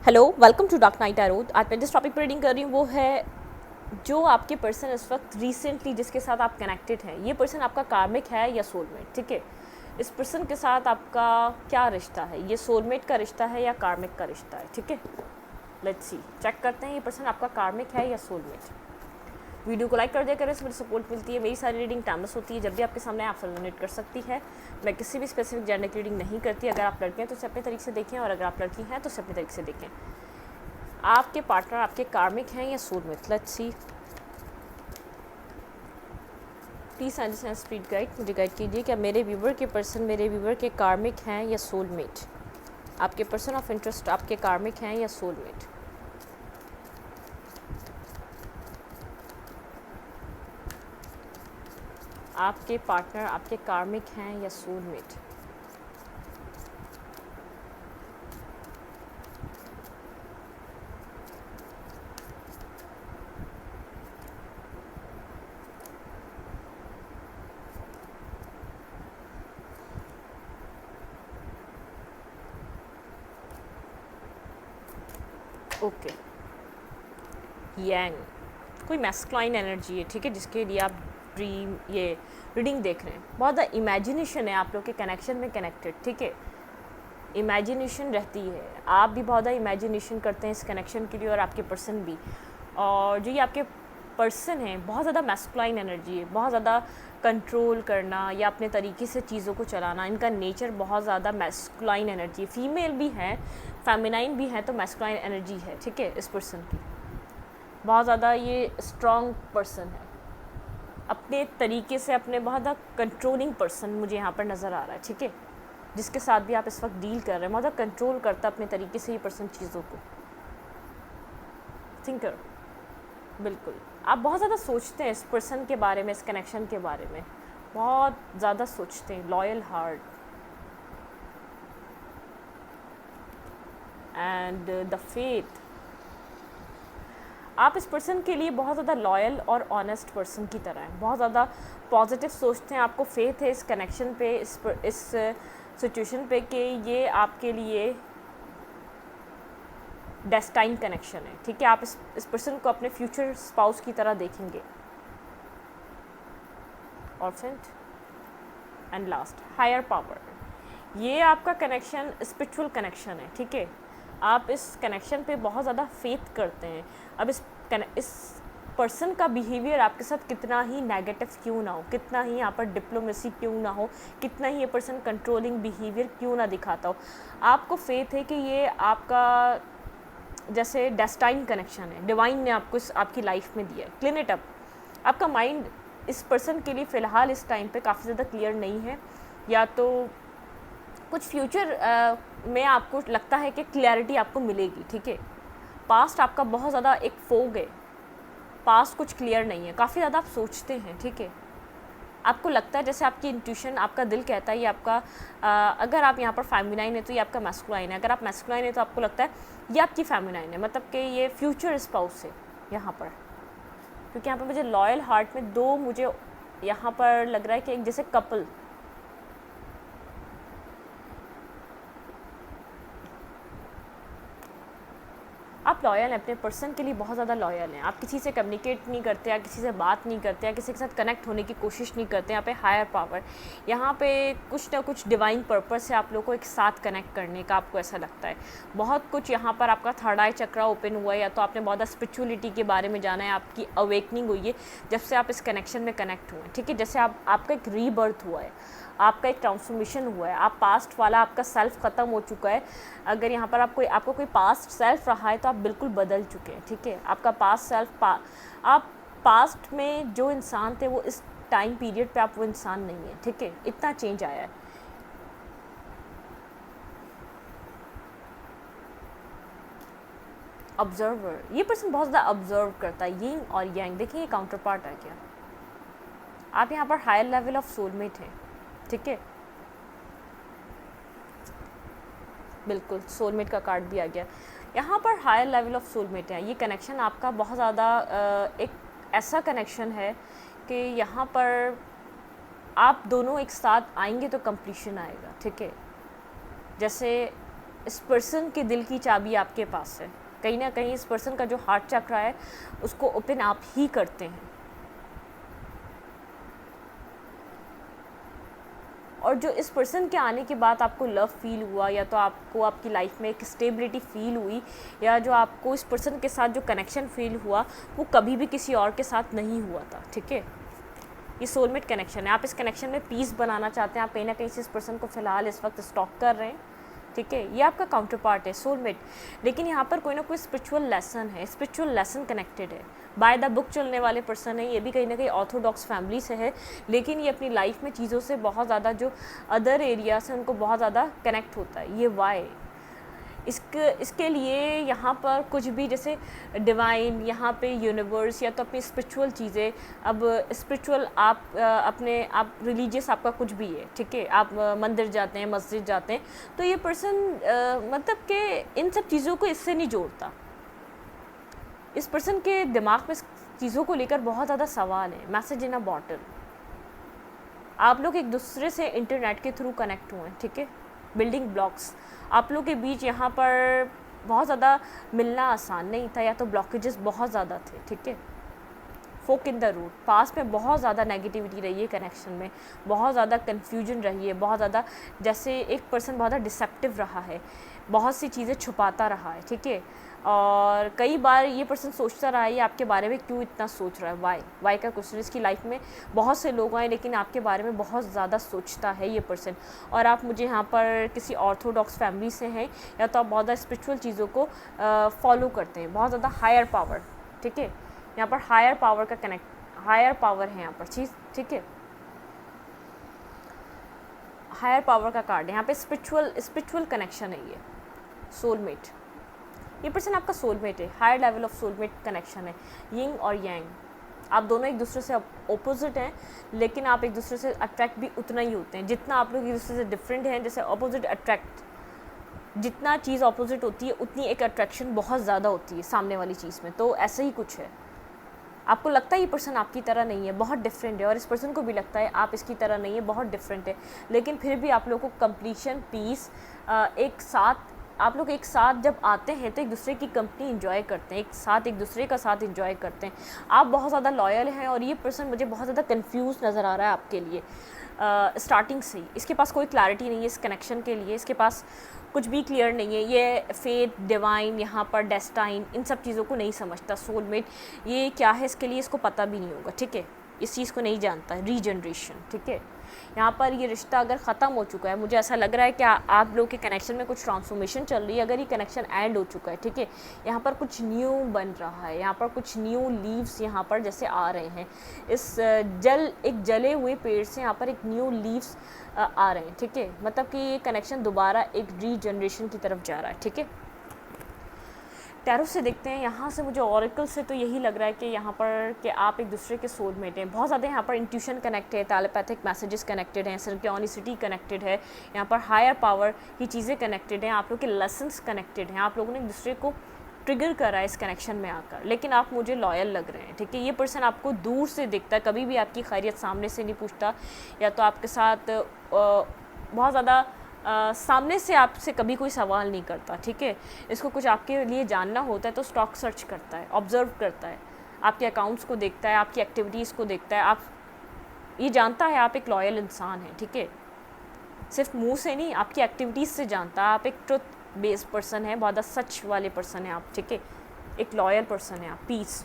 Hello, welcome to dark night arrow. आज मैं जिस टॉपिक पर रीडिंग कर रही हूँ वो है जो आपके पर्सन इस वक्त रिसेंटली जिसके साथ आप कनेक्टेड हैं, ये पर्सन आपका कार्मिक है या सोलमेट। ठीक है, इस पर्सन के साथ आपका क्या रिश्ता है, ये सोलमेट का रिश्ता है या कार्मिक का रिश्ता है। ठीक है, लेट्स सी, चेक करते हैं ये पर्सन आपका कार्मिक है या सोलमेट। वीडियो को लाइक कर दिया करें, इससे मुझे सपोर्ट मिलती है। मेरी सारी रीडिंग टाइमलेस होती है, जब भी आपके सामने आप रेजोनेट कर सकती है। मैं किसी भी स्पेसिफिक जेंडर की रीडिंग नहीं करती। अगर आप लड़के हैं तो उसे अपने तरीके से देखें, और अगर आप लड़की हैं तो उसे अपने तरीके से देखें। आपके पार्टनर आपके कार्मिक हैं या soulmate. Let's see, please and speed guide मुझे गाइड कीजिए, क्या मेरे व्यूवर के पर्सन मेरे व्यूवर के कार्मिक हैं या सोलमेट। आपके पर्सन ऑफ इंटरेस्ट आपके कार्मिक हैं या सोलमेट। आपके पार्टनर आपके कार्मिक हैं या सोलमेट। ओके, यांग कोई मैस्कुलाइन एनर्जी है, ठीक है, जिसके लिए आप ड्रीम ये रीडिंग देख रहे हैं। बहुत ज़्यादा इमेजिनेशन है आप लोग के कनेक्शन में कनेक्टेड। ठीक है, इमेजिनेशन रहती है, आप भी बहुत ज़्यादा इमेजिनेशन करते हैं इस कनेक्शन के लिए, और आपके पर्सन भी। और जो ये आपके पर्सन है बहुत ज़्यादा मैस्कुलाइन एनर्जी है, बहुत ज़्यादा कंट्रोल करना या अपने तरीके से चीज़ों को चलाना, इनका नेचर बहुत ज़्यादा मैस्कुलाइन एनर्जी है। फीमेल भी है, फेमिनाइन भी है, तो मैस्कुलाइन एनर्जी है। ठीक है, इस पर्सन की बहुत ज़्यादा ये स्ट्रॉन्ग पर्सन है, अपने तरीके से अपने बहुत ज़्यादा कंट्रोलिंग पर्सन मुझे यहाँ पर नज़र आ रहा है। ठीक है, जिसके साथ भी आप इस वक्त डील कर रहे हैं, बहुत ज़्यादा कंट्रोल करता अपने तरीके से ये पर्सन चीज़ों को। थिंकर, बिल्कुल आप बहुत ज़्यादा सोचते हैं इस पर्सन के बारे में, इस कनेक्शन के बारे में बहुत ज़्यादा सोचते हैं। Loyal heart and the faith, आप इस पर्सन के लिए बहुत ज़्यादा लॉयल और ऑनेस्ट पर्सन की तरह हैं, बहुत ज़्यादा पॉजिटिव सोचते हैं। आपको फेथ है इस कनेक्शन पे, इस सिचुएशन पे कि ये आपके लिए डेस्टाइन कनेक्शन है। ठीक है, आप इस पर्सन को अपने फ्यूचर स्पाउस की तरह देखेंगे। ऑर्फेंट एंड लास्ट हायर पावर, ये आपका कनेक्शन स्पिरिचुअल कनेक्शन है। ठीक है, आप इस कनेक्शन पे बहुत ज़्यादा फेथ करते हैं। अब इस पर्सन का बिहेवियर आपके साथ कितना ही नेगेटिव क्यों ना हो, कितना ही यहाँ पर डिप्लोमेसी क्यों ना हो, कितना ही ये पर्सन कंट्रोलिंग बिहेवियर क्यों ना दिखाता हो, आपको फेथ है कि ये आपका जैसे डेस्टाइन कनेक्शन है, डिवाइन ने आपको आपकी लाइफ में दिया है। क्लीन इट अप, आपका माइंड इस पर्सन के लिए फ़िलहाल इस टाइम पे काफ़ी ज़्यादा क्लियर नहीं है, या तो कुछ फ्यूचर में आपको लगता है कि क्लैरिटी आपको मिलेगी। ठीक है, पास्ट आपका बहुत ज़्यादा एक फोग है, पास्ट कुछ क्लियर नहीं है, काफ़ी ज़्यादा आप सोचते हैं। ठीक है, आपको लगता है जैसे आपकी इंट्यूशन, आपका दिल कहता है ये आपका अगर आप यहाँ पर फेमिनाइन है तो ये आपका मैस्कुलाइन है, अगर आप मैस्कुलाइन है तो आपको लगता है ये आपकी फेमिनाइन है, मतलब कि ये फ्यूचर स्पाउस है यहाँ पर। क्योंकि यहाँ पर मुझे लॉयल हार्ट में दो, मुझे यहाँ पर लग रहा है कि एक जैसे कपल, आप लॉयल हैं अपने पर्सन के लिए, बहुत ज़्यादा लॉयल हैं। आप किसी से कम्युनिकेट नहीं करते, या किसी से बात नहीं करते, या किसी के साथ कनेक्ट होने की कोशिश नहीं करते। यहाँ पे हायर पावर, यहाँ पे कुछ ना कुछ डिवाइन पर्पस है आप लोगों को एक साथ कनेक्ट करने का, आपको ऐसा लगता है। बहुत कुछ यहाँ पर आपका थर्ड आई चक्रा ओपन हुआ है, या तो आपने बहुत ज़्यादा स्पिरिचुअलिटी के बारे में जाना है, आपकी अवेकनिंग हुई है जब से आप इस कनेक्शन में कनेक्ट हुए हैं। ठीक है, जैसे आपका एक रीबर्थ हुआ है, आपका एक ट्रांसफॉर्मेशन हुआ है, आप पास्ट वाला आपका सेल्फ ख़त्म हो चुका है। अगर यहाँ पर आपको कोई पास्ट सेल्फ रहा है तो आप बिल्कुल बदल चुके हैं। ठीक है, आपका पास्ट सेल्फ आप पास्ट में जो इंसान थे वो इस टाइम पीरियड पे आप वो इंसान नहीं है। ठीक है, इतना चेंज आया है। ऑब्जर्वर, ये पर्सन बहुत ज़्यादा ऑब्जर्व करता है, यिंग और यांग। देखिए ये काउंटर पार्ट है क्या, आप यहाँ पर हायर लेवल ऑफ सोलमेट हैं। ठीक है, बिल्कुल सोलमेट का कार्ड भी आ गया यहाँ पर, हायर लेवल ऑफ सोलमेट है। ये कनेक्शन आपका बहुत ज़्यादा एक ऐसा कनेक्शन है कि यहाँ पर आप दोनों एक साथ आएंगे तो कंप्लीशन आएगा। ठीक है, जैसे इस पर्सन के दिल की चाबी आपके पास है। कहीं ना कहीं इस पर्सन का जो हार्ट चक्र है उसको ओपन आप ही करते हैं। और जो इस पर्सन के आने के बाद आपको लव फील हुआ, या तो आपको आपकी लाइफ में एक स्टेबिलिटी फील हुई, या जो आपको इस पर्सन के साथ जो कनेक्शन फील हुआ वो कभी भी किसी और के साथ नहीं हुआ था। ठीक है, ये सोलमेट कनेक्शन है। आप इस कनेक्शन में पीस बनाना चाहते हैं, आप कहीं ना कहीं से इस पर्सन को फ़िलहाल इस वक्त स्टॉक कर रहे हैं। ठीक है, ये आपका काउंटर पार्ट है सोलमेट। लेकिन यहाँ पर कोई ना कोई स्पिरिचुअल लेसन है, स्पिरिचुअल लेसन कनेक्टेड है। बाय द बुक चलने वाले पर्सन है, ये भी कहीं ना कहीं ऑर्थोडॉक्स फैमिली से है, लेकिन ये अपनी लाइफ में चीज़ों से बहुत ज़्यादा, जो अदर एरियाज हैं उनको बहुत ज़्यादा कनेक्ट होता है। ये वाई इसके लिए यहाँ पर कुछ भी जैसे डिवाइन, यहाँ पे यूनिवर्स, या तो अपनी स्पिरिचुअल चीज़ें। अब स्पिरिचुअल आप अपने आप रिलीजियस आपका कुछ भी है, ठीक है, आप मंदिर जाते हैं, मस्जिद जाते हैं, तो ये पर्सन मतलब कि इन सब चीज़ों को इससे नहीं जोड़ता। इस पर्सन के दिमाग में चीज़ों को लेकर बहुत ज़्यादा सवाल है। मैसेज इन अ बॉटल। आप लोग एक दूसरे से इंटरनेट के थ्रू कनेक्ट हुए हैं, ठीक है, बिल्डिंग ब्लॉक्स आप लोग के बीच यहाँ पर बहुत ज़्यादा मिलना आसान नहीं था, या तो ब्लॉकेजेस बहुत ज़्यादा थे। ठीक है, फोक इन द रूट, पास में बहुत ज़्यादा नेगेटिविटी रही है कनेक्शन में, बहुत ज़्यादा कन्फ्यूजन रही है, बहुत ज़्यादा जैसे एक पर्सन बहुत ज़्यादा डिसेप्टिव रहा है, बहुत सी चीज़ें छुपाता रहा है। ठीक है, और कई बार ये पर्सन सोचता रहा है ये आपके बारे में क्यों इतना सोच रहा है, वाई का क्वेश्चन। इसकी लाइफ में बहुत से लोग आए, लेकिन आपके बारे में बहुत ज़्यादा सोचता है ये पर्सन। और आप मुझे यहाँ पर किसी ऑर्थोडॉक्स फैमिली से हैं, या तो आप बहुत ज़्यादा स्पिरिचुअल चीज़ों को फॉलो करते हैं, बहुत ज़्यादा हायर पावर। ठीक है, यहाँ पर हायर पावर का हायर पावर है यहाँ पर चीज़। ठीक है, हायर पावर का कार्ड है यहाँ पे, स्पिरिचुअल कनेक्शन है ये सोलमेट। ये पर्सन आपका सोलमेट है, higher level of soulmate connection है। यिंग और यांग, आप दोनों एक दूसरे से ऑपोजिट हैं, लेकिन आप एक दूसरे से अट्रैक्ट भी उतना ही होते हैं जितना आप लोग एक दूसरे से डिफरेंट हैं। जैसे ऑपोजिट अट्रैक्ट, जितना चीज़ ऑपोजिट होती है उतनी एक अट्रैक्शन बहुत ज़्यादा होती है सामने वाली चीज़ में। तो ऐसा ही कुछ है, आपको लगता है ये पर्सन आपकी तरह नहीं है, बहुत डिफरेंट है, और इस पर्सन को भी लगता है आप इसकी तरह नहीं है, बहुत डिफरेंट है, लेकिन फिर भी आप लोगों को कंप्लीशन, पीस, एक साथ, आप लोग एक साथ जब आते हैं तो एक दूसरे की कंपनी एंजॉय करते हैं, एक दूसरे का साथ एंजॉय करते हैं। आप बहुत ज़्यादा लॉयल हैं, और ये पर्सन मुझे बहुत ज़्यादा कंफ्यूज नज़र आ रहा है आपके लिए स्टार्टिंग से ही। इसके पास कोई क्लैरिटी नहीं है इस कनेक्शन के लिए, इसके पास कुछ भी क्लियर नहीं है। ये फेट, डिवाइन, यहाँ पर डेस्टाइन, इन सब चीज़ों को नहीं समझता। सोलमेट ये क्या है इसके लिए इसको पता भी नहीं होगा। ठीक है, इस चीज़ को नहीं जानता है। रीजनरेशन, ठीक है, यहाँ पर ये रिश्ता अगर ख़त्म हो चुका है, मुझे ऐसा लग रहा है कि आप लोग के कनेक्शन में कुछ ट्रांसफॉर्मेशन चल रही है। अगर ये कनेक्शन एंड हो चुका है, ठीक है, यहाँ पर कुछ न्यू बन रहा है, यहाँ पर कुछ न्यू लीव्स यहाँ पर जैसे आ रहे हैं। इस एक जले हुए पेड़ से यहाँ पर एक न्यू लीव्स आ रहे हैं। ठीक है, मतलब कि ये कनेक्शन दोबारा एक रीजनरेशन की तरफ जा रहा है। ठीक है, टैरो से देखते हैं, यहाँ से मुझे ऑरेकल से तो यही लग रहा है कि यहाँ पर कि आप एक दूसरे के सोलमेट हैं। बहुत ज़्यादा यहाँ पर इंट्यूशन कनेक्ट है, टेलीपैथिक मैसेजेस कनेक्टेड हैं, सिंक्रोनिसिटी कनेक्टेड है, यहाँ पर हायर पावर की चीज़ें कनेक्टेड हैं, आप लोग के लेसन्स कनेक्टेड हैं, आप लोगों ने एक दूसरे को ट्रिगर करा है इस कनेक्शन में आकर। लेकिन आप मुझे लॉयल लग रहे हैं। ठीक है, ये पर्सन आपको दूर से दिखता है, कभी भी आपकी खैरियत सामने से नहीं पूछता, या तो आपके साथ बहुत ज़्यादा सामने से आपसे कभी कोई सवाल नहीं करता। ठीक है, इसको कुछ आपके लिए जानना होता है तो स्टॉक सर्च करता है, ऑब्जर्व करता है, आपके अकाउंट्स को देखता है, आपकी एक्टिविटीज़ को देखता है, आप ये जानता है आप एक लॉयल इंसान हैं। ठीक है, सिर्फ मुंह से नहीं, आपकी एक्टिविटीज़ से जानता है आप एक ट्रुथ बेस्ड पर्सन है, बहुत सच वाले पर्सन है आप। ठीक है, एक लॉयल पर्सन है आप। पीस,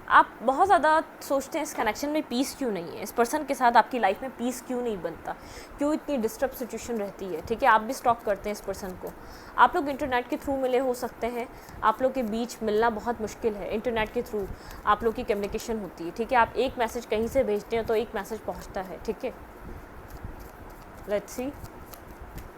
आप बहुत ज़्यादा सोचते हैं इस कनेक्शन में पीस क्यों नहीं है, इस पर्सन के साथ आपकी लाइफ में पीस क्यों नहीं बनता, क्यों इतनी डिस्टर्ब सिचुएशन रहती है। ठीक है, आप भी स्टॉक करते हैं इस पर्सन को। आप लोग इंटरनेट के थ्रू मिले हो सकते हैं, आप लोग के बीच मिलना बहुत मुश्किल है, इंटरनेट के थ्रू आप लोग की कम्युनिकेशन होती है। ठीक है, आप एक मैसेज कहीं से भेजते हैं तो एक मैसेज पहुँचता है। ठीक है, लेट्स सी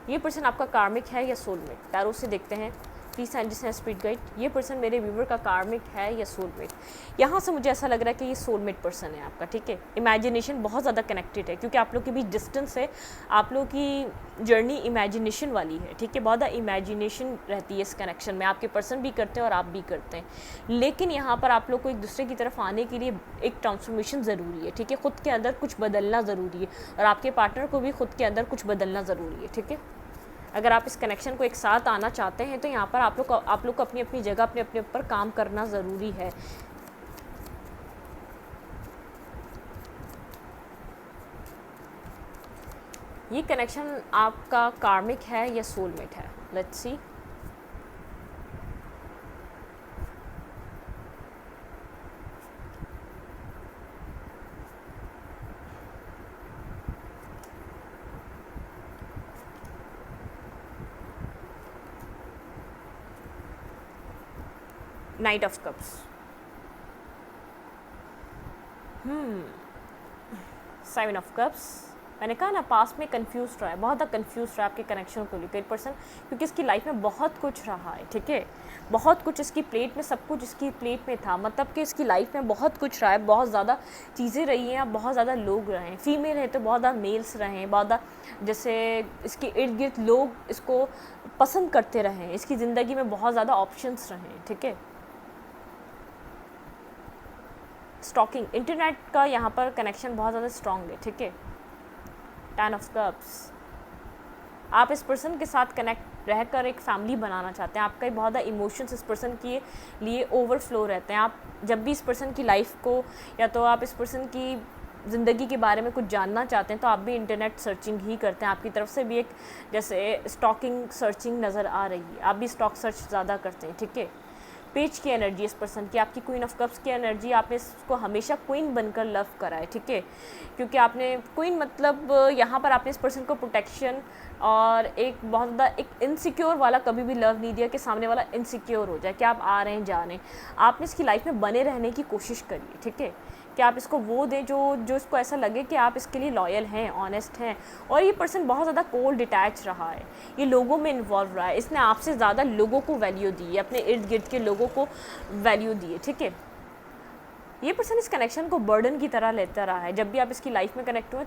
ये पर्सन आपका कार्मिक है या सोलमेट। टैरो से देखते हैं please send this spirit guide, ये पर्सन मेरे व्यूवर का कार्मिक है या सोलमेट। यहाँ से मुझे ऐसा लग रहा है कि ये सोलमेट पर्सन है आपका, ठीक है। इमेजिनेशन बहुत ज़्यादा कनेक्टेड है, क्योंकि आप लोग के बीच डिस्टेंस है, आप लोग की जर्नी इमेजिनेशन वाली है, ठीक है। बहुत ज़्यादा इमेजिनेशन रहती है इस कनेक्शन में, आपके पर्सन भी करते हैं और आप भी करते हैं। लेकिन यहाँ पर आप लोग को एक दूसरे की तरफ आने के लिए एक ट्रांसफॉर्मेशन ज़रूरी है, ठीक है। खुद के अंदर कुछ बदलना ज़रूरी है, और आपके पार्टनर को भी खुद के अंदर कुछ बदलना ज़रूरी है, ठीक है। अगर आप इस कनेक्शन को एक साथ आना चाहते हैं तो यहाँ पर आप लोग को अपनी अपनी जगह अपने अपने ऊपर काम करना ज़रूरी है। ये कनेक्शन आपका कार्मिक है या सोलमेट है, let's see. Night of cups, seven of cups. मैंने कहा ना, पास में कंफ्यूज रहा है, बहुत ज़्यादा कंफ्यूज रहा है आपके कनेक्शन को लेकर पर्सन, क्योंकि इसकी लाइफ में बहुत कुछ रहा है, ठीक है। बहुत कुछ इसकी प्लेट में, सब कुछ इसकी प्लेट में था, मतलब कि इसकी लाइफ में बहुत कुछ रहा है, बहुत ज़्यादा चीज़ें रही हैं, बहुत ज़्यादा लोग रहे हैं। फीमेल है तो बहुत ज़्यादा मेल्स रहे हैं, बहुत ज़्यादा जैसे इसके इर्द गिर्द लोग इसको पसंद करते रहे हैं, इसकी ज़िंदगी में बहुत ज़्यादा ऑप्शंस रहे हैं, ठीक है। स्टॉकिंग, इंटरनेट का यहाँ पर कनेक्शन बहुत ज़्यादा स्ट्रॉन्ग है, ठीक है। टेन ऑफ कप्स, आप इस पर्सन के साथ कनेक्ट रहकर एक फैमिली बनाना चाहते हैं, आपका बहुत ज़्यादा इमोशंस इस पर्सन के लिए ओवरफ्लो रहते हैं। आप जब भी इस पर्सन की लाइफ को, या तो आप इस पर्सन की ज़िंदगी के बारे में कुछ जानना चाहते हैं, तो आप भी इंटरनेट सर्चिंग ही करते हैं। आपकी तरफ से भी एक जैसे स्टॉकिंग सर्चिंग नज़र आ रही है, आप भी स्टॉक सर्च ज़्यादा करते हैं, ठीक है। पेज की एनर्जी इस पर्सन की, आपकी क्वीन ऑफ कप्स की एनर्जी, आपने इसको हमेशा क्वीन बनकर लव करा है, ठीक है। क्योंकि आपने क्वीन मतलब यहाँ पर आपने इस पर्सन को प्रोटेक्शन और एक बहुत ज़्यादा एक इनसिक्योर वाला कभी भी लव नहीं दिया कि सामने वाला इनसिक्योर हो जाए कि आप आ रहे हैं जा रहे हैं। आपने इसकी लाइफ में बने रहने की कोशिश करी है, ठीक है। कि आप इसको वो दें जो इसको ऐसा लगे कि आप इसके लिए लॉयल हैं, ऑनेस्ट हैं। और ये पर्सन बहुत ज़्यादा कोल्ड डिटैच रहा है, ये लोगों में इन्वॉल्व रहा है, इसने आपसे ज़्यादा लोगों को वैल्यू दी है, अपने इर्द गिर्द के लोगों को वैल्यू दी है, ठीक है। ये पर्सन इस कनेक्शन को बर्डन की तरह लेता रहा है। जब भी आप इसकी लाइफ में कनेक्ट हुए,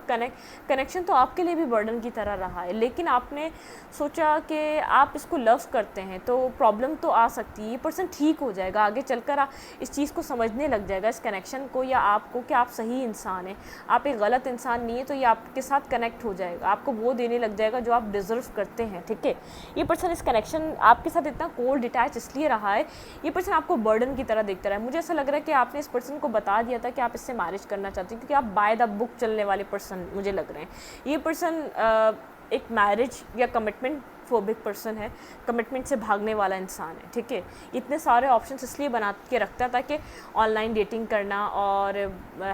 कनेक्शन तो आपके लिए भी बर्डन की तरह रहा है, लेकिन आपने सोचा कि आप इसको लव करते हैं तो प्रॉब्लम तो आ सकती है, ये पर्सन ठीक हो जाएगा, आगे चलकर इस चीज़ को समझने लग जाएगा, इस कनेक्शन को या आपको, कि आप सही इंसान हैं, आप एक गलत इंसान नहीं है, तो ये आपके साथ कनेक्ट हो जाएगा, आपको वो देने लग जाएगा जो आप डिज़र्व करते हैं, ठीक है। ये पर्सन इस कनेक्शन आपके साथ इतना कोल्ड डिटैच इसलिए रहा है, ये पर्सन आपको बर्डन की तरह देखता रहा है। मुझे ऐसा लग रहा है कि आपने इस पर्सन को बता दिया था कि आप इससे मैरिज करना चाहते हैं, क्योंकि आप बाय द बुक चलने वाले पर्सन मुझे लग रहे हैं। ये पर्सन एक मैरिज या कमिटमेंट फोबिक पर्सन है, कमिटमेंट से भागने वाला इंसान है, ठीक है। इतने सारे ऑप्शंस इसलिए बना के रखता था कि ऑनलाइन डेटिंग करना और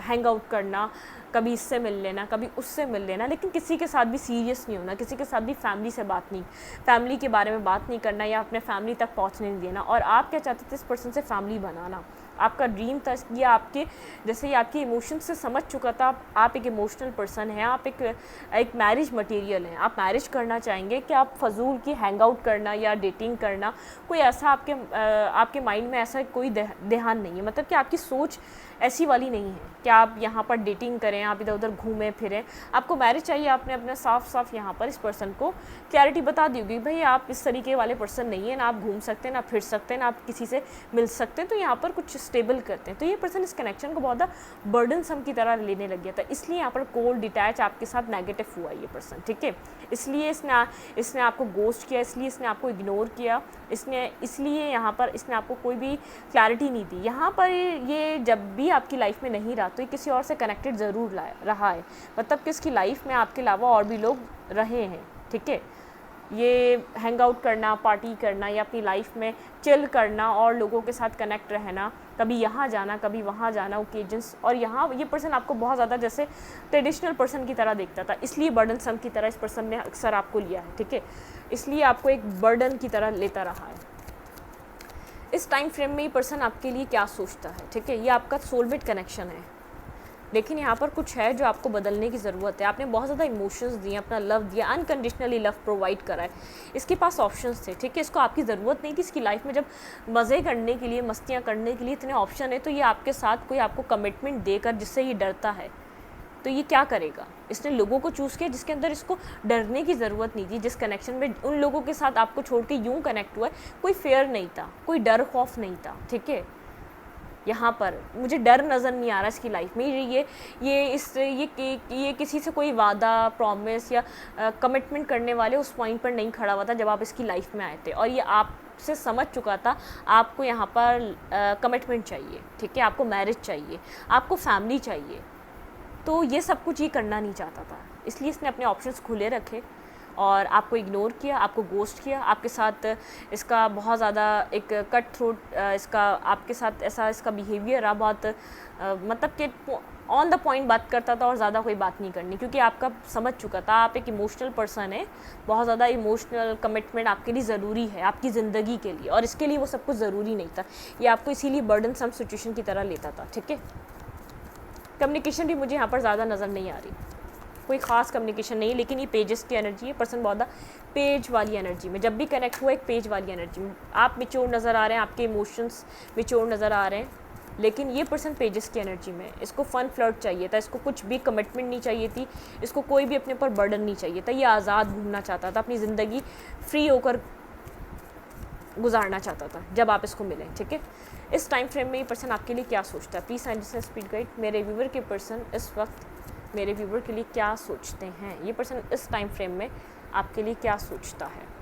हैंग आउट करना, कभी इससे मिल लेना, कभी उससे मिल लेना, लेकिन किसी के साथ भी सीरियस नहीं होना, किसी के साथ भी फैमिली के बारे में बात नहीं करना, या अपने फैमिली तक पहुंचने नहीं देना। और आप क्या चाहते थे? इस पर्सन से फैमिली बनाना, आपका ड्रीम था। ये आपके जैसे ये आपके इमोशंस से समझ चुका था, आप एक इमोशनल पर्सन हैं, आप एक मैरिज मटेरियल हैं, आप मैरिज करना चाहेंगे कि आप फजूल की हैंग आउट करना या डेटिंग करना, कोई ऐसा आपके माइंड में ऐसा कोई ध्यान नहीं है, मतलब कि आपकी सोच ऐसी वाली नहीं है कि आप यहाँ पर डेटिंग करें, आप इधर उधर घूमें फिरें। आपको मैरिज चाहिए, आपने अपने साफ यहाँ पर इस पर्सन को क्लैरिटी बता दी होगी, भाई आप इस तरीके वाले पर्सन नहीं है, ना आप घूम सकते हैं, ना फिर सकते हैं, ना आप किसी से मिल सकते हैं, तो यहाँ पर कुछ स्टेबल करते हैं। तो ये पर्सन इस कनेक्शन को बहुत ज़्यादा बर्डनसम की तरह लेने लग गया था, इसलिए यहाँ पर कोल्ड डिटैच आपके साथ नेगेटिव हुआ ये पर्सन, ठीक है। इसलिए इसने आपको गोस्ट किया, इसलिए इसने आपको इग्नोर किया, इसलिए यहाँ पर इसने आपको कोई भी क्लैरिटी नहीं दी। यहाँ पर ये जब भी आपकी लाइफ में नहीं रहा तो ये किसी और से कनेक्टेड ज़रूर रहा है, मतलब कि इसकी लाइफ में आपके अलावा और भी लोग रहे हैं, ठीक है। ये हैंग आउट करना, पार्टी करना, या अपनी लाइफ में चिल करना और लोगों के साथ कनेक्ट रहना, कभी यहाँ जाना कभी वहाँ जाना, ओकेजन्स। और यहाँ ये पर्सन आपको बहुत ज़्यादा जैसे ट्रेडिशनल पर्सन की तरह देखता था, इसलिए बर्डन सम की तरह इस पर्सन ने अक्सर आपको लिया है, ठीक है। इसलिए आपको एक बर्डन की तरह लेता रहा है। इस टाइम फ्रेम में ये पर्सन आपके लिए क्या सोचता है, ठीक है। ये आपका सोलमेट कनेक्शन है, लेकिन यहाँ पर कुछ है जो आपको बदलने की ज़रूरत है। आपने बहुत ज़्यादा इमोशंस दिए, अपना लव दिया, अनकंडीशनली लव प्रोवाइड करा है। इसके पास ऑप्शंस थे, ठीक है। इसको आपकी ज़रूरत नहीं थी। इसकी लाइफ में जब मज़े करने के लिए, मस्तियाँ करने के लिए इतने ऑप्शन है, तो ये आपके साथ कोई आपको कमिटमेंट देकर जिससे ये डरता है, तो ये क्या करेगा? इसने लोगों को चूज़ किया जिसके अंदर इसको डरने की ज़रूरत नहीं थी। जिस कनेक्शन में उन लोगों के साथ आपको छोड़ के यूँ कनेक्ट हुआ है, कोई फेयर नहीं था, कोई डर खौफ नहीं था, ठीक है। यहाँ पर मुझे डर नज़र नहीं आ रहा इसकी लाइफ में। ये किसी से कोई वादा, प्रॉमिस या कमिटमेंट करने वाले उस पॉइंट पर नहीं खड़ा हुआ था जब आप इसकी लाइफ में आए थे, और ये आपसे समझ चुका था आपको यहाँ पर कमिटमेंट चाहिए, ठीक है। आपको मैरिज चाहिए, आपको फैमिली चाहिए, तो ये सब कुछ ये करना नहीं चाहता था। इसलिए इसने अपने ऑप्शंस खुले रखे और आपको इग्नोर किया, आपको गोस्ट किया। आपके साथ इसका बहुत ज़्यादा एक कट थ्रोट इसका आपके साथ ऐसा इसका बिहेवियर रहा, बहुत मतलब कि ऑन द पॉइंट बात करता था और ज़्यादा कोई बात नहीं करनी, क्योंकि आपका समझ चुका था आप एक इमोशनल पर्सन है। बहुत ज़्यादा इमोशनल कमिटमेंट आपके लिए ज़रूरी है, आपकी ज़िंदगी के लिए, और इसके लिए वो सब कुछ ज़रूरी नहीं था। ये आपको इसीलिए बर्डन सम सिचुएशन की तरह लेता था, ठीक है। कम्युनिकेशन भी मुझे यहाँ पर ज़्यादा नज़र नहीं आ रही, कोई ख़ास कम्युनिकेशन नहीं, लेकिन ये पेजेस की एनर्जी है। पर्सन बहुत पेज वाली एनर्जी में जब भी कनेक्ट हुआ, एक पेज वाली एनर्जी में आप मिच्योर नज़र आ रहे हैं, आपके इमोशंस मिच्योर नज़र आ रहे हैं, लेकिन ये पर्सन पेजेस की एनर्जी में। इसको फ़न फ्लर्ट चाहिए था, इसको कुछ भी कमिटमेंट नहीं चाहिए थी, इसको कोई भी अपने ऊपर बर्डन नहीं चाहिए था। ये आज़ाद घूमना चाहता था, अपनी ज़िंदगी फ्री होकर गुजारना चाहता था जब आप इसको मिलें, ठीक है। इस टाइम फ्रेम में ये पर्सन आपके लिए क्या सोचता है? प्लीज़ साइंटिस्ट स्पीड गाइड मेरे व्यूवर के पर्सन इस वक्त मेरे व्यूवर के लिए क्या सोचते हैं? ये पर्सन इस टाइम फ्रेम में आपके लिए क्या सोचता है?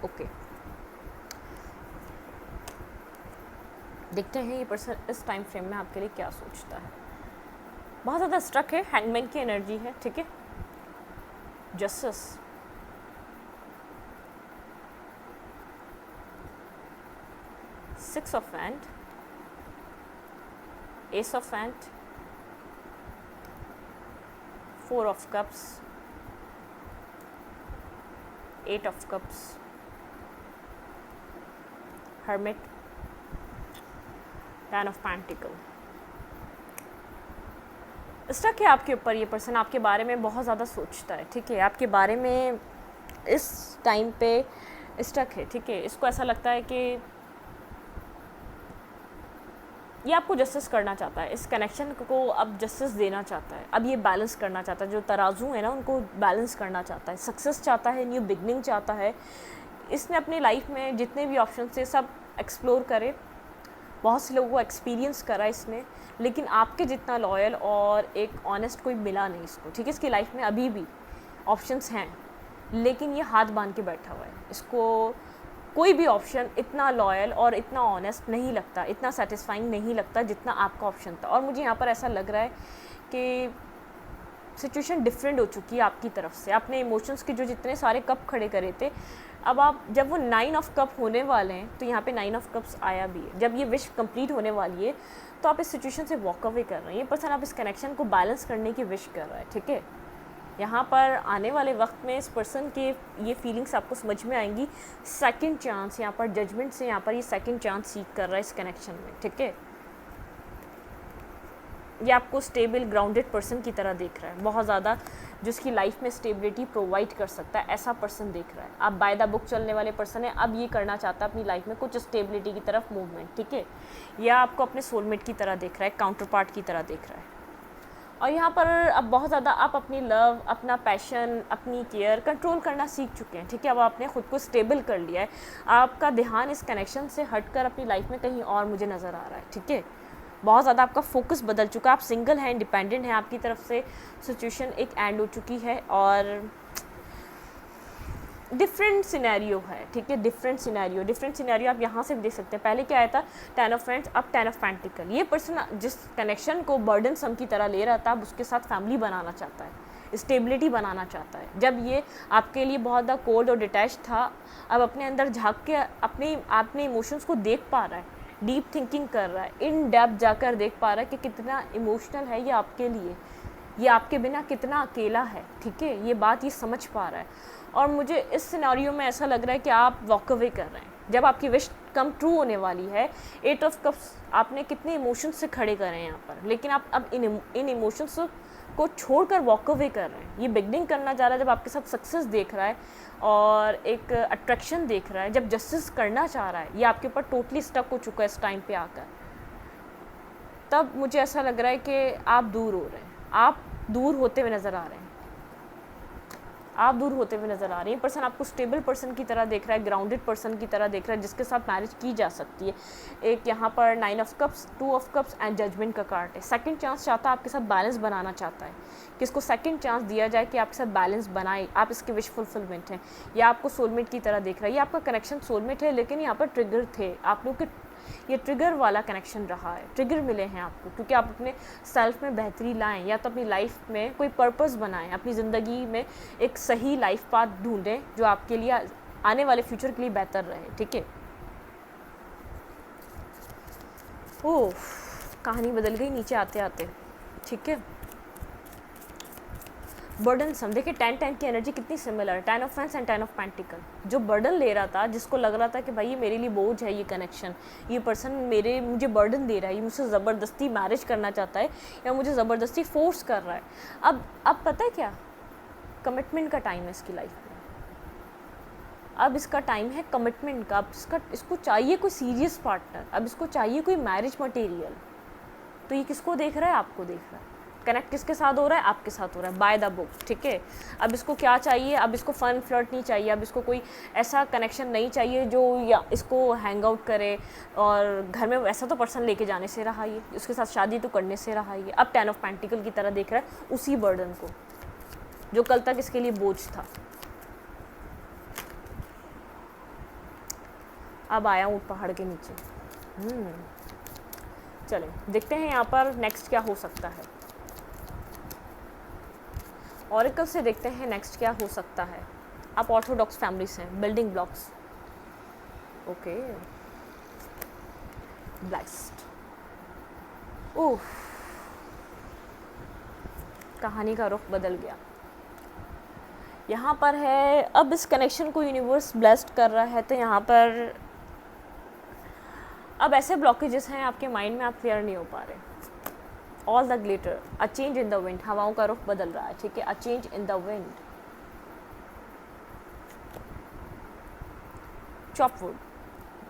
ओके, देखते हैं ये पर्सन इस टाइम फ्रेम में आपके लिए क्या सोचता है। बहुत ज़्यादा स्ट्रक है, हैंगमैन की एनर्जी है, ठीक है। Justice, six of hand, ace of hand, four of cups, eight of cups, hermit, ten of pentacle. Stuck है आपके ऊपर। ये पर्सन आपके बारे में बहुत ज़्यादा सोचता है, ठीक है। आपके बारे में इस टाइम पे स्टक है, ठीक है। इसको ऐसा लगता है कि ये आपको जस्टिस करना चाहता है, इस कनेक्शन को अब जस्टिस देना चाहता है, अब ये बैलेंस करना चाहता है। जो तराजू है ना, उनको बैलेंस करना चाहता है, सक्सेस चाहता है, न्यू बिगनिंग चाहता है। इसने अपनी लाइफ में जितने भी ऑप्शन थे सब एक्सप्लोर करे, बहुत से लोगों को एक्सपीरियंस करा इसने, लेकिन आपके जितना लॉयल और एक ऑनेस्ट कोई मिला नहीं इसको, ठीक है। इसकी लाइफ में अभी भी ऑप्शंस हैं, लेकिन ये हाथ बांध के बैठा हुआ है। इसको कोई भी ऑप्शन इतना लॉयल और इतना ऑनेस्ट नहीं लगता, इतना सेटिस्फाइंग नहीं लगता जितना आपका ऑप्शन था। और मुझे यहाँ पर ऐसा लग रहा है कि सिचुएशन डिफरेंट हो चुकी है आपकी तरफ से। आपने इमोशंस के जो जितने सारे कप खड़े करे थे, अब आप जब वो 9 ऑफ कप होने वाले हैं, तो यहाँ पे 9 ऑफ कप्स आया भी है। जब ये विश कंप्लीट होने वाली है, तो आप इस सिचुएशन से वॉक अवे कर रहे हैं। ये पर्सन आप इस कनेक्शन को बैलेंस करने की विश कर रहा है, ठीक है। यहाँ पर आने वाले वक्त में इस पर्सन के ये फीलिंग्स आपको समझ में आएंगी। सेकंड चांस, यहाँ पर जजमेंट से यहाँ पर ये सेकंड चांस सीख कर रहा है इस कनेक्शन में, ठीक है। ये आपको स्टेबल ग्राउंडेड पर्सन की तरह देख रहा है, बहुत ज़्यादा जिसकी लाइफ में स्टेबिलिटी प्रोवाइड कर सकता है, ऐसा पर्सन देख रहा है। आप बाय द बुक चलने वाले पर्सन है, अब ये करना चाहता है अपनी लाइफ में कुछ स्टेबिलिटी की तरफ मूवमेंट, ठीक है। या आपको अपने सोलमेट की तरह देख रहा है, काउंटर पार्ट की तरह देख रहा है। और यहाँ पर अब बहुत ज़्यादा आप अपनी लव, अपना पैशन, अपनी केयर कंट्रोल करना सीख चुके हैं, ठीक है। अब आपने खुद को स्टेबल कर लिया है। आपका ध्यान इस कनेक्शन से हटकर अपनी लाइफ में कहीं और मुझे नज़र आ रहा है, ठीक है। बहुत ज़्यादा आपका फोकस बदल चुका है, आप सिंगल हैं, इंडिपेंडेंट हैं, आपकी तरफ से सिचुएशन एक एंड हो चुकी है और डिफरेंट सिनेरियो है, ठीक है। डिफरेंट सिनेरियो आप यहाँ से भी देख सकते हैं। पहले क्या आया था? 10 ऑफ फ्रेंड्स, अब 10 ऑफ पेंटिकल। ये पर्सन जिस कनेक्शन को बर्डन सम की तरह ले रहा था, अब उसके साथ फैमिली बनाना चाहता है, स्टेबिलिटी बनाना चाहता है। जब ये आपके लिए बहुत ज़्यादा कोल्ड और डिटैच था, अब अपने अंदर झाँक के अपने इमोशंस को देख पा रहा है, डीप थिंकिंग कर रहा है, इन डेप्थ जाकर देख पा रहा है कि कितना इमोशनल है ये आपके लिए, ये आपके बिना कितना अकेला है, ठीक है, ये बात ये समझ पा रहा है। और मुझे इस सिनेरियो में ऐसा लग रहा है कि आप वॉक अवे कर रहे हैं जब आपकी विश कम ट्रू होने वाली है। 8 ऑफ कप्स आपने कितने इमोशंस से खड़े करे हैं यहाँ पर, लेकिन आप अब इन इमोशंस को छोड़कर वॉक अवे कर रहे हैं। ये बिगनिंग करना चाह रहा है जब आपके साथ सक्सेस देख रहा है और एक अट्रैक्शन देख रहा है, जब जस्टिस करना चाह रहा है। ये आपके ऊपर टोटली स्टक हो चुका है इस टाइम पे आकर। तब मुझे ऐसा लग रहा है कि आप दूर हो रहे हैं, आप दूर होते हुए नज़र आ रहे हैं, आप दूर होते हुए नज़र आ रही हैं। पर्सन आपको स्टेबल पर्सन की तरह देख रहा है, ग्राउंडेड पर्सन की तरह देख रहा है, जिसके साथ मैरिज की जा सकती है। एक यहाँ पर 9 of cups, 2 of cups and judgement का कार्ड है। सेकंड चांस चाहता है, आपके साथ बैलेंस बनाना चाहता है, किसको सेकंड चांस दिया जाए कि आपके साथ बैलेंस बनाए, आप इसके विश फुलफिलमेंट हैं। या आपको सोलमेट की तरह देख रहा है, ये आपका कनेक्शन सोलमेट है, लेकिन यहाँ पर ट्रिगर थे आप लोग के, ये ट्रिगर वाला कनेक्शन रहा है, ट्रिगर मिले हैं आपको, क्योंकि आप अपने सेल्फ में बेहतरी लाएं या तो अपनी लाइफ में कोई पर्पस बनाएं, अपनी ज़िंदगी में एक सही लाइफ पाथ ढूंढें जो आपके लिए आने वाले फ्यूचर के लिए बेहतर रहे, ठीक है। ओह, कहानी बदल गई नीचे आते आते, ठीक है। बर्डनसम, देखिए 10 की एनर्जी कितनी सिमिलर है, 10 of fans and 10 of pentacle. जो बर्डन ले रहा था, जिसको लग रहा था कि भाई ये मेरे लिए बोझ है, ये कनेक्शन, ये पर्सन मुझे बर्डन दे रहा है, ये मुझसे ज़बरदस्ती मैरिज करना चाहता है या मुझे ज़बरदस्ती फोर्स कर रहा है। अब पता है क्या, कमिटमेंट का टाइम है इसकी लाइफ में। अब इसका टाइम है कमिटमेंट का। अब इसको चाहिए कोई सीरियस पार्टनर, अब इसको चाहिए कोई मैरिज मटेरियल। तो ये किसको देख रहा है, आपको देख रहा है। कनेक्ट किसके साथ हो रहा है, आपके साथ हो रहा है, बाय द बुक, ठीक है। अब इसको क्या चाहिए, अब इसको फ़न फ्लर्ट नहीं चाहिए, अब इसको कोई ऐसा कनेक्शन नहीं चाहिए जो या इसको हैंग आउट करे और घर में वैसा तो पर्सन लेके जाने से रहा, ये उसके साथ शादी तो करने से रहा। ये अब 10 ऑफ पेंटिकल की तरह देख रहा है उसी बर्डन को जो कल तक इसके लिए बोझ था। अब आया हूँ पहाड़ के नीचे। चलें देखते हैं यहाँ पर नेक्स्ट क्या हो सकता है। ऑरेकल से देखते हैं नेक्स्ट क्या हो सकता है। आप ऑर्थोडॉक्स फैमिली से हैं, बिल्डिंग ब्लॉक्स, ओके, ब्लाइस्ट। ओह, कहानी का रुख बदल गया। यहाँ पर है, अब इस कनेक्शन को यूनिवर्स ब्लेस्ड कर रहा है, तो यहाँ पर अब ऐसे ब्लॉकेजेस हैं आपके माइंड में, आप क्लियर नहीं हो पा रहे। All the glitter, a change in the wind, हवाओं का रुख बदल रहा है, ठीक है। A change in the wind, chopwood,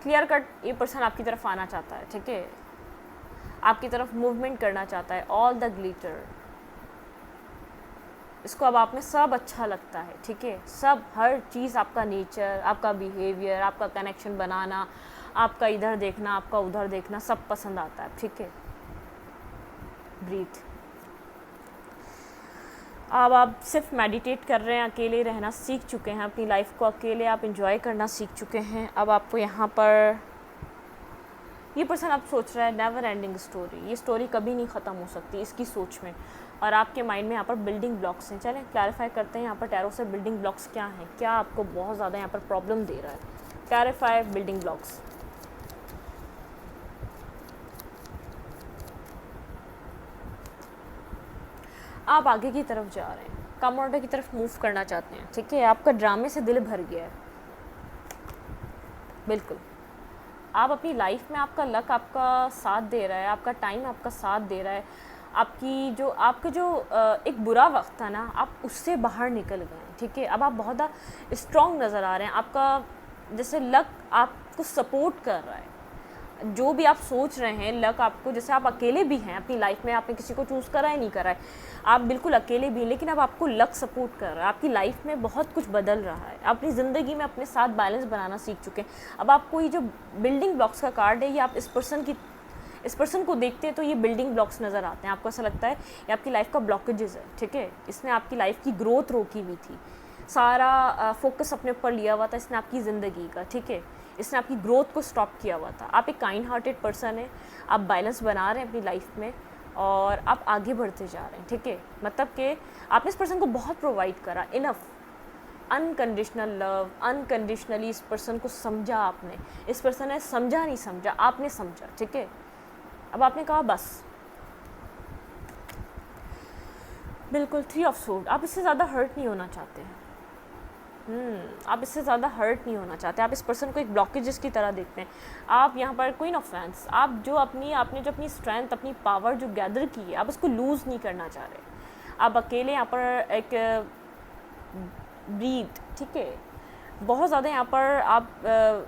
clear cut, ये पर्सन आपकी तरफ आना चाहता है, ठीक है, आपकी तरफ मूवमेंट करना चाहता है। ऑल द ग्लिटर, इसको अब आप में सब अच्छा लगता है, ठीक है, सब, हर चीज़, आपका नेचर, आपका बिहेवियर, आपका कनेक्शन बनाना, आपका इधर देखना, आपका उधर देखना, सब पसंद आता है, ठीक है। ब्रीथ। अब आप सिर्फ मेडिटेट कर रहे हैं, अकेले रहना सीख चुके हैं, अपनी लाइफ को अकेले आप एंजॉय करना सीख चुके हैं। अब आपको यहाँ पर ये पर्सन आप सोच रहा है नेवर एंडिंग स्टोरी, ये स्टोरी कभी नहीं ख़त्म हो सकती इसकी सोच में, और आपके माइंड में यहाँ पर बिल्डिंग ब्लॉक्स हैं। चलें क्लैरिफाई करते हैं यहाँ पर टैरो से बिल्डिंग ब्लॉक्स क्या हैं, क्या आपको बहुत ज़्यादा यहाँ पर प्रॉब्लम दे रहा है। Clarify building blocks. आप आगे की तरफ जा रहे हैं, कम ऑर्डर की तरफ मूव करना चाहते हैं, ठीक है। आपका ड्रामे से दिल भर गया है, बिल्कुल। आप अपनी लाइफ में, आपका लक आपका साथ दे रहा है, आपका टाइम आपका साथ दे रहा है, आपका जो एक बुरा वक्त था ना, आप उससे बाहर निकल गए हैं, ठीक है। अब आप बहुत स्ट्रॉन्ग नज़र आ रहे हैं, आपका जैसे लक आपको सपोर्ट कर रहा है। जो भी आप सोच रहे हैं, लक आपको, जैसे आप अकेले भी हैं अपनी लाइफ में, आपने किसी को चूज़ करा है नहीं करा है, आप बिल्कुल अकेले भी हैं, लेकिन अब आपको लक सपोर्ट कर रहा है, आपकी लाइफ में बहुत कुछ बदल रहा है, अपनी ज़िंदगी में अपने साथ बैलेंस बनाना सीख चुके हैं। अब आपको ये जो बिल्डिंग ब्लॉक्स का कार्ड है, ये आप इस पर्सन को देखते हैं तो ये बिल्डिंग ब्लॉक्स नज़र आते हैं, आपको ऐसा लगता है ये आपकी लाइफ का ब्लॉकेजेस है, ठीक है। इसने आपकी लाइफ की ग्रोथ रोकी हुई थी, सारा फोकस अपने ऊपर लिया हुआ था इसने आपकी ज़िंदगी का, ठीक है। इसने आपकी ग्रोथ को स्टॉप किया हुआ था। आप एक काइंड हार्टेड पर्सन है, आप बैलेंस बना रहे हैं अपनी लाइफ में और आप आगे बढ़ते जा रहे हैं, ठीक है। मतलब कि आपने इस पर्सन को बहुत प्रोवाइड करा, इनफ, अनकंडीशनल लव, अनकंडीशनली इस पर्सन को समझा आपने, इस पर्सन ने समझा नहीं समझा, आपने समझा, ठीक है। अब आपने कहा बस बिल्कुल 3 ऑफ सोर्ड, आप इससे ज़्यादा हर्ट नहीं होना चाहते हैं। आप इससे ज़्यादा हर्ट नहीं होना चाहते, आप इस पर्सन को एक ब्लॉकेजेस की तरह देखते हैं। आप यहाँ पर क्वीन ऑफ फैंस, आप जो आपने जो अपनी स्ट्रेंथ, अपनी पावर जो गैदर की है, आप उसको लूज़ नहीं करना चाह रहे। आप अकेले यहाँ पर एक ब्रीथ, ठीक है, बहुत ज़्यादा यहाँ पर आप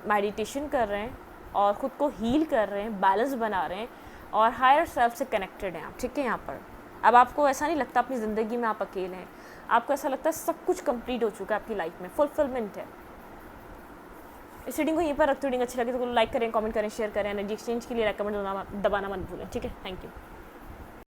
मेडिटेशन कर रहे हैं और ख़ुद को हील कर रहे हैं, बैलेंस बना रहे हैं और हायर सेल्फ से कनेक्टेड हैं आप, ठीक है। यहाँ पर अब आपको ऐसा नहीं लगता अपनी ज़िंदगी में आप अकेले हैं, आपको ऐसा लगता है सब कुछ कंप्लीट हो चुका है आपकी लाइफ में, फुलफिलमेंट है। इस रीडिंग को यहीं पर रखते, रीडिंग अच्छी लगी तो लाइक करें, कमेंट करें, शेयर करें, एनर्जी एक्सचेंज के लिए रेकमेंड दबाना मत भूलें, ठीक है। Thank you.